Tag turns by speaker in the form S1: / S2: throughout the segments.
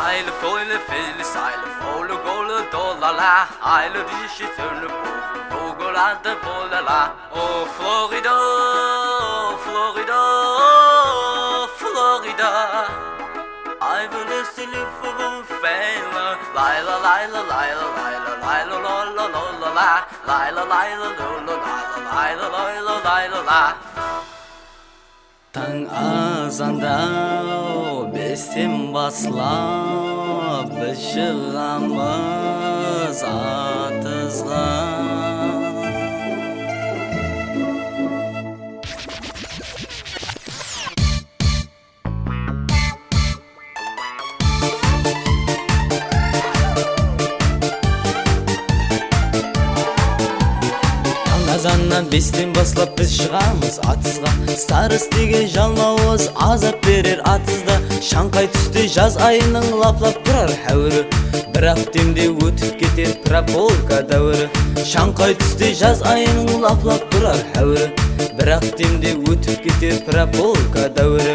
S1: Aile foile fili sile fole gole dolala. Aile dişi türlü Vogolade volala. Oh Florida, Florida, Florida. I will listen for one failure. Lila, Lila, Lila, Lila, Lila, Lola, Lola, la. Lila, Lila, Lola, Lila, Lila, Lila, la. Таң азанда бестен баслап біз шығамыз атызға. Азаннан бестен баслап біз шығамыз атызға. Старыс деген жалмауыз азап берер атызда. Шаңқай түсте жаз айының лаплап тұрар әуірі. Бірақ демде өтіп кетер прополка дәуірі. Шаңқай түсте жаз айының лаплап тұрар әуірі. Бірақ демде өтіп кетер прополка дәуірі.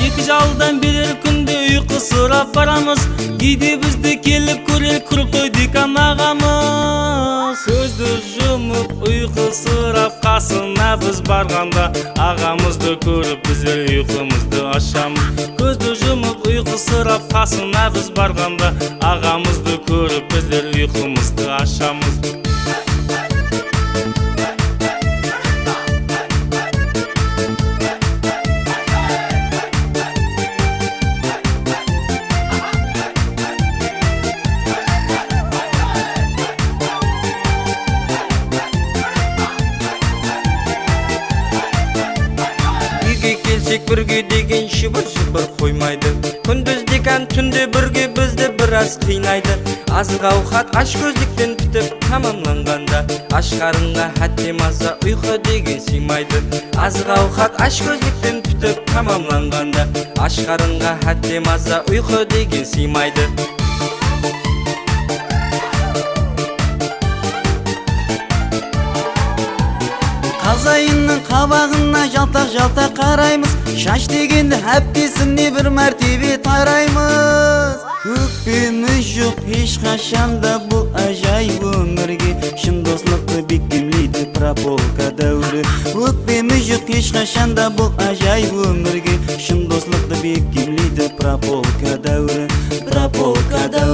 S1: Екі жалдан берер күнде ұйқы сұрап барамыз. Кейде бізді келіп көрер Крутой декан ағамыз. Көзді жұмып ұйқы сұрап қасына біз барғанда, ағамызды көріп біздер ұйқымызды ашамыз. Көзді жұмып ұйқы сұрап қасына біз барғанда, ағамызды көріп біздер ұйқымызды ашамыз. Бірге деген шыбыр-шыбыр қоймайды. Күндіз декан түнде бірге бізді біраз қинайды. Азық ауқат аш көздіктен бітіп тамамланғанда, аш қарынға хәтте маза ұйқы деген сыймайды. Азық ауқат аш көздіктен бітіп тамамланғанда, аш қарынға хәтте маза ұйқы деген сыймайды. Қазайынның қабағына жалтақ-жалтақ қараймыз. Шаш дегенді әптесіне бір мәртебе тараймыз. Өкпеміз жоқ ешқашанда бұл ажайып өмірге. Шын дослықты бекемлейді прополка дәуірі. Өкпеміз жоқ ешқашанда бұл ажайып өмірге. Шын дослықты бекемлейді прополка дәуірі. Прополка дәуірі.